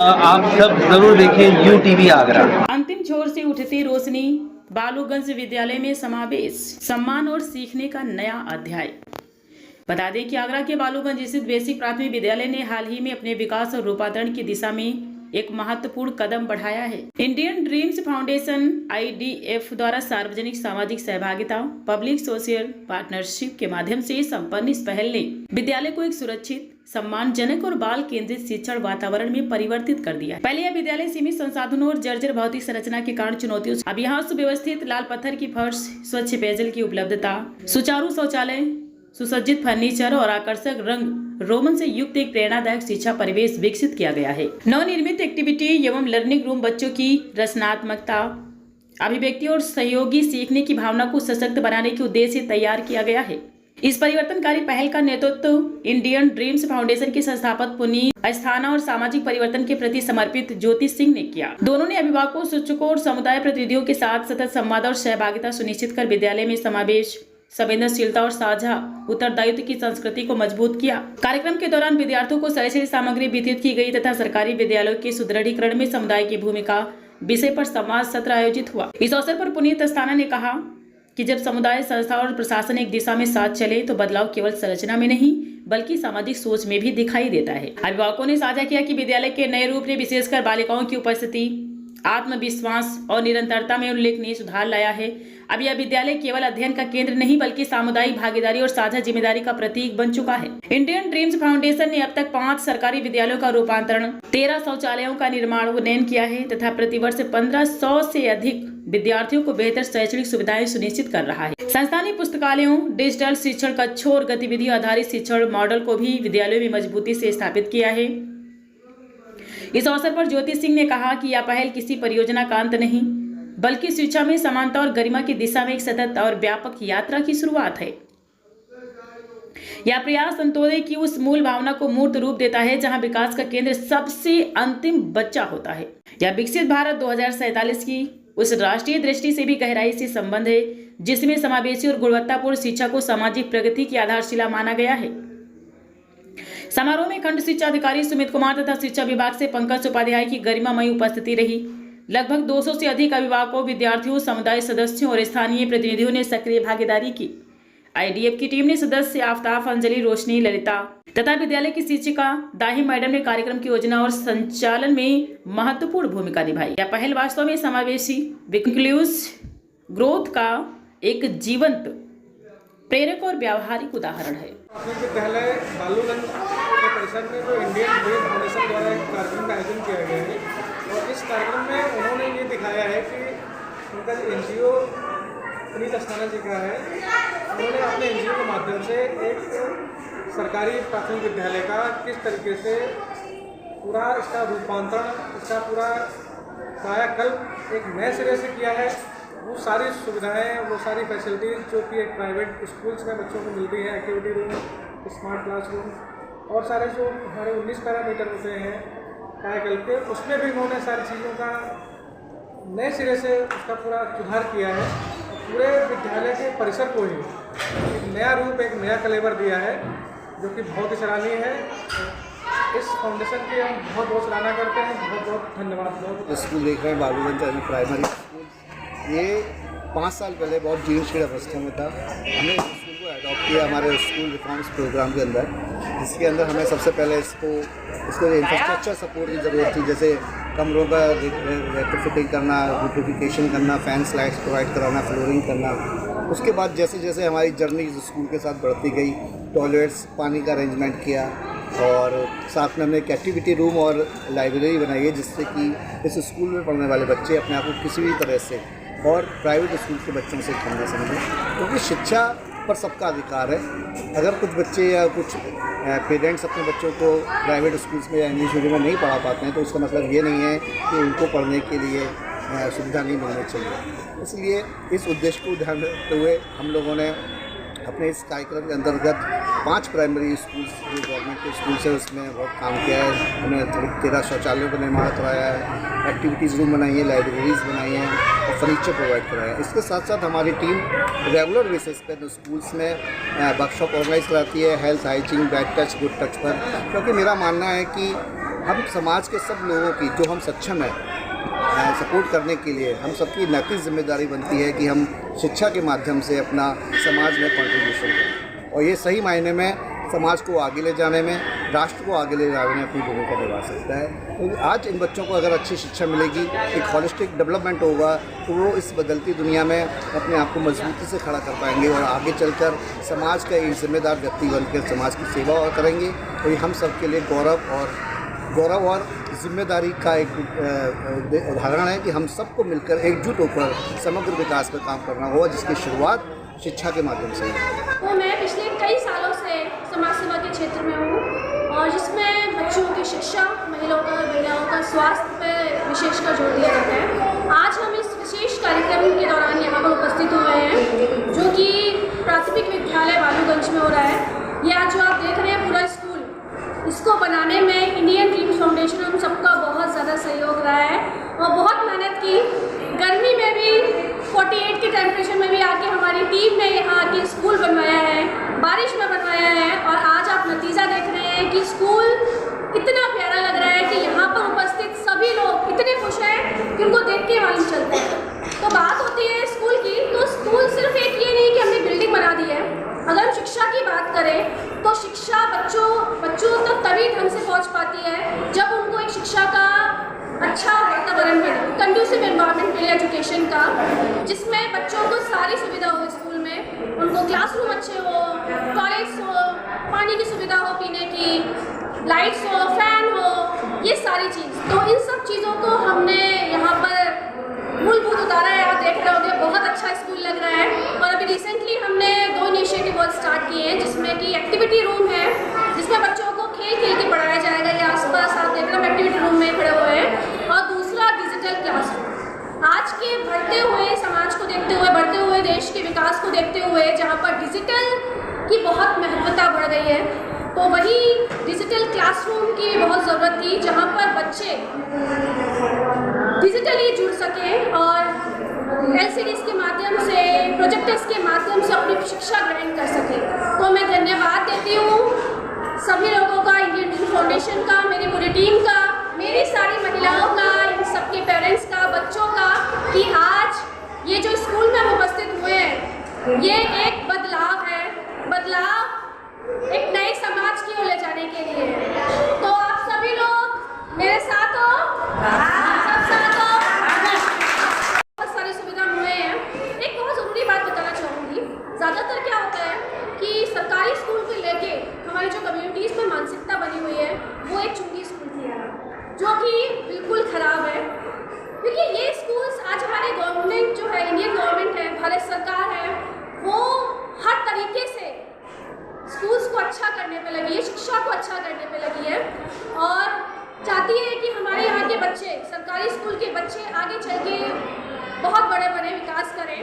आप सब जरूर देखें UTV आगरा। अंतिम छोर से उठती रोशनी, बालूगंज विद्यालय में समावेश, सम्मान और सीखने का नया अध्याय। बता दें कि आगरा के बालूगंज स्थित बेसिक प्राथमिक विद्यालय ने हाल ही में अपने विकास और रूपांतरण की दिशा में एक महत्वपूर्ण कदम बढ़ाया है। इंडियन ड्रीम्स फाउंडेशन IDF द्वारा सार्वजनिक सामाजिक सहभागिता, पब्लिक सोशल पार्टनरशिप के माध्यम से संपन्न इस पहल ने विद्यालय को एक सुरक्षित, सम्मानजनक और बाल केंद्रित शिक्षण वातावरण में परिवर्तित कर दिया। पहले यह विद्यालय सीमित संसाधनों और जर्जर भौतिक संरचना के कारण चुनौतियों, अब यहाँ सुव्यवस्थित लाल पत्थर की फर्श, स्वच्छ पेयजल की उपलब्धता, सुचारू शौचालय, सुसज्जित फर्नीचर और आकर्षक रंग रोमन से युक्त एक प्रेरणादायक शिक्षा परिवेश विकसित किया गया है। नवनिर्मित एक्टिविटी एवं लर्निंग रूम बच्चों की रचनात्मकता, अभिव्यक्ति और सहयोगी सीखने की भावना को सशक्त बनाने के उद्देश्य से तैयार किया गया है। इस परिवर्तनकारी पहल का नेतृत्व इंडियन ड्रीम्स फाउंडेशन के संस्थापक पुनीत अस्थाना और सामाजिक परिवर्तन के प्रति समर्पित ज्योति सिंह ने किया। दोनों ने अभिभावकों, शिक्षकों और समुदाय प्रतिनिधियों के साथ सतत संवाद और सहभागिता सुनिश्चित कर विद्यालय में समावेश, संवेदनशीलता और साझा उत्तरदायित्व की संस्कृति को मजबूत किया। कार्यक्रम के दौरान विद्यार्थियों को शैक्षणिक सामग्री वितरित की गई तथा सरकारी विद्यालयों के सुदृढ़ीकरण में समुदाय की भूमिका विषय पर संवाद सत्र आयोजित हुआ। इस अवसर पर पुनीत अस्थाना ने कहा कि जब समुदाय, संस्था और प्रशासन एक दिशा में साथ चले तो बदलाव केवल संरचना में नहीं बल्कि सामाजिक सोच में भी दिखाई देता है। अभिभावकों ने साझा किया कि विद्यालय के नए रूप ने विशेषकर बालिकाओं की उपस्थिति, आत्मविश्वास और निरंतरता में उल्लेखनीय सुधार लाया है। अब यह विद्यालय केवल अध्ययन का केंद्र नहीं बल्कि सामुदायिक भागीदारी और साझा जिम्मेदारी का प्रतीक बन चुका है। इंडियन ड्रीम्स फाउंडेशन ने अब तक 5 सरकारी विद्यालयों का रूपांतरण, 13 शौचालयों का निर्माण उन्नयन किया है तथा प्रतिवर्ष 1500 से अधिक विद्यार्थियों को बेहतर शैक्षणिक सुविधाएं सुनिश्चित कर रहा है। संस्था ने पुस्तकालयों, डिजिटल शिक्षण कक्षों और गतिविधि आधारित शिक्षण मॉडल को भी विद्यालयों में मजबूती से स्थापित किया है। इस अवसर पर ज्योति सिंह ने कहा कि यह पहल किसी परियोजना का अंत नहीं बल्कि शिक्षा में समानता और गरिमा की दिशा में एक सतत और व्यापक यात्रा की शुरुआत है। यह प्रयास अंत्योदय की उस मूल भावना को मूर्त रूप देता है जहां विकास का केंद्र सबसे अंतिम बच्चा होता है। यह विकसित भारत 2047 की उस राष्ट्रीय दृष्टि से भी गहराई से संबंध है जिसमें समावेशी और गुणवत्तापूर्ण शिक्षा को सामाजिक प्रगति की आधारशिला माना गया है। समारोह में खंड शिक्षा अधिकारी सुमित कुमार तथा शिक्षा विभाग से पंकज उपाध्याय की गरिमामयी उपस्थिति रही। लगभग 200 से अधिक अभिभावकों, विद्यार्थियों, समुदाय सदस्यों और स्थानीय प्रतिनिधियों ने सक्रिय भागीदारी की। IDF की टीम ने सदस्य आफ्ताब, अंजलि, रोशनी, ललिता तथा विद्यालय की शिक्षिका दाही मैडम ने कार्यक्रम की योजना और संचालन में महत्वपूर्ण भूमिका निभाई। यह पहल वास्तव में समावेशी इंक्लूसिव ग्रोथ का एक जीवंत, प्रेरक और व्यावहारिक उदाहरण है। विद्यालय बालूगंज के परिसर में जो इंडियन ड्रीम फाउंडेशन द्वारा एक कार्यक्रम का आयोजन किया गया है और इस कार्यक्रम में उन्होंने ये दिखाया है कि उनका जो NGO पुनीत अस्थाना जी का है, उन्होंने अपने NGO के माध्यम से एक सरकारी प्राथमिक विद्यालय का किस तरीके से पूरा इसका रूपांतरण, इसका पूरा कायाकल्प एक नए सिरे से किया है। वो सारी सुविधाएं, वो सारी फैसिलिटीज़ जो कि एक प्राइवेट स्कूल्स में बच्चों को मिलती हैं, एक्टिविटी रूम, स्मार्ट क्लासरूम और सारे जो हमारे 19 पैरामीटर होते हैं कायाकल्प के, उसमें भी उन्होंने सारी चीज़ों का नए सिरे से उसका पूरा सुधार किया है। पूरे विद्यालय के परिसर को ही एक नया रूप, एक नया कलेवर दिया है जो कि बहुत ही सराहनीय है। इस फाउंडेशन की हम बहुत बहुत सराहना करते हैं। बहुत बहुत धन्यवाद। स्कूल देख रहे हैं बालूगंज प्राइमरी स्कूल, ये 5 साल पहले बहुत जीर्ण अवस्था में था। हमने इस स्कूल को अडॉप्ट किया हमारे स्कूल रिफॉर्म्स प्रोग्राम के अंदर, जिसके अंदर हमें सबसे पहले इसको इंफ्रास्ट्रक्चर सपोर्ट की ज़रूरत थी, जैसे कमरों का रेट्रोफिटिंग करना, ब्यूटिफिकेशन करना, फैंस लाइट्स प्रोवाइड कराना, फ्लोरिंग करना। उसके बाद जैसे जैसे हमारी जर्नी स्कूल के साथ बढ़ती गई, टॉयलेट्स, पानी का अरेंजमेंट किया और साथ में हमने एक एक्टिविटी रूम और लाइब्रेरी बनाई है जिससे कि इस स्कूल में पढ़ने वाले बच्चे अपने आप को किसी भी तरह से और प्राइवेट स्कूल के बच्चों से कम न समझें, क्योंकि शिक्षा पर सबका अधिकार है। अगर कुछ बच्चे या कुछ पेरेंट्स अपने बच्चों को प्राइवेट स्कूल्स में या इंग्लिश मीडियम में नहीं पढ़ा पाते हैं तो उसका मतलब ये नहीं है कि उनको पढ़ने के लिए सुविधा नहीं मिलनी चाहिए। इसलिए इस उद्देश्य को ध्यान रखते हुए हम लोगों ने अपने इस कार्यक्रम के अंतर्गत 5 प्राइमरी स्कूल्स जो गवर्नमेंट के स्कूल्स है उसमें बहुत काम किया है। हमने 13 शौचालयों का निर्माण करवाया है, एक्टिविटीज़ रूम बनाई है, लाइब्रेरीज़ बनाई हैं और फर्नीचर प्रोवाइड कराया है। इसके साथ साथ हमारी टीम रेगुलर बेसिस पे तो स्कूल्स में वर्कशॉप ऑर्गेनाइज कराती है health, hygiene, bad touch, good touch पर, क्योंकि मेरा मानना है कि हम समाज के सब लोगों की जो हम सक्षम है सपोर्ट करने के लिए हम सबकी नैतिक जिम्मेदारी बनती है कि हम शिक्षा के माध्यम से अपना समाज में कंट्रीब्यूशन करें और ये सही मायने में समाज को आगे ले जाने में, राष्ट्र को आगे ले जाने में अपनी भूमिका निभा सकता है। तो आज इन बच्चों को अगर अच्छी शिक्षा मिलेगी, एक हॉलिस्टिक डेवलपमेंट होगा, तो वो इस बदलती दुनिया में अपने आप को मजबूती से खड़ा कर पाएंगे और आगे चलकर समाज का एक जिम्मेदार व्यक्ति बनकर समाज की सेवा और करेंगे। तो ये हम सब के लिए गौरव और जिम्मेदारी का एक उदाहरण है कि हम सबको मिलकर एकजुट होकर समग्र विकास पर काम करना होगा, जिसकी शुरुआत शिक्षा के माध्यम से है। तो मैं पिछले कई सालों से समाज सेवा के क्षेत्र में हूँ और जिसमें बच्चों की शिक्षा, महिलाओं का स्वास्थ्य पर विशेषकर जोर दिया जाता है। आज हम इस विशेष कार्यक्रम के दौरान यहाँ पर उपस्थित हुए हैं जो कि प्राथमिक विद्यालय बालूगंज में हो रहा है। यह जो आप देख रहे हैं पूरा स्कूल, इसको बनाने में इंडियन ड्रीम्स फाउंडेशन हम सबका बहुत ज़्यादा सहयोग रहा है और बहुत मेहनत की। गर्मी में भी 48 के टेम्परेचर में भी आके हमारी टीम ने यहाँ आके स्कूल बनवाया है, बारिश में बनवाया है और आज आप नतीजा देख रहे हैं कि स्कूल कितना प्यारा लग रहा है कि यहाँ पर उपस्थित सभी लोग इतने खुश हैं कि उनको देख के मालूम चलता है। तो बात होती है स्कूल की, तो स्कूल सिर्फ एक ये नहीं कि हमने बिल्डिंग बना दी है। अगर हम शिक्षा की बात करें तो शिक्षा बच्चों तक तभी ढंग से पहुँच पाती है जब उनको एक शिक्षा का अच्छा वातावरण मिले, कंड्यूसिव एनवायरनमेंट मिले एजुकेशन का, जिसमें बच्चों को सारी सुविधा हो स्कूल में, उनको क्लासरूम अच्छे हो, टॉयलेट्स हो, पानी की सुविधा हो पीने की, लाइट्स हो, फैन हो, ये सारी चीज़। तो इन सब चीज़ों को हमने यहाँ पर मूलभूत उतारा है। आप देख रहे होंगे बहुत अच्छा स्कूल लग रहा है। और अभी रिसेंटली हमने 2 इनिशिएटिव और स्टार्ट किए हैं, जिसमें कि एक्टिविटी रूम है जिसमें बच्चों को खेल के पढ़ाया जाएगा। ये आसपास आप देख रहे हो एक्टिविटी रूम में खड़े हुए हैं। और दूसरा डिजिटल क्लासरूम। आज के बढ़ते हुए समाज को देखते हुए, बढ़ते हुए देश के विकास को देखते हुए, जहाँ पर डिजिटल की बहुत महत्वता बढ़ गई है, तो वही डिजिटल क्लासरूम की बहुत ज़रूरत थी, जहाँ पर बच्चे डिजिटली जुड़ सकें और LCDs के माध्यम से, प्रोजेक्टर्स के माध्यम से अपनी शिक्षा ग्रहण कर सकें। तो मैं धन्यवाद देती हूँ सभी लोगों का, इंडियन ड्रीम फाउंडेशन का, मेरी पूरी टीम का, मेरी सारी महिलाओं का, इन सबके पेरेंट्स का, बच्चों का, कि आज ये जो स्कूल में हम उपस्थित हुए हैं, ये एक बदलाव है। बदलाव एक नए समाज की ओर ले जाने के लिए। तो आप सभी लोग मेरे साथ हो, सब साथ हो। बहुत सारी सुविधा हुए हैं। एक बहुत ज़रूरी बात बताना चाहूँगी, ज़्यादातर क्या होता है कि सरकारी स्कूल को लेके हमारी जो कम्युनिटीज़ में मानसिकता बनी हुई है, वो एक चुंगी स्कूल की है, जो कि बिल्कुल ख़राब है। क्योंकि ये स्कूल्स आज हमारे गवर्नमेंट जो है, इंडियन गवर्नमेंट है, भारत सरकार है, वो हर तरीके से स्कूल्स को अच्छा करने पे लगी है, शिक्षा को अच्छा करने पे लगी है और चाहती है कि हमारे यहाँ के बच्चे, सरकारी स्कूल के बच्चे आगे चल के बहुत बड़े विकास करें।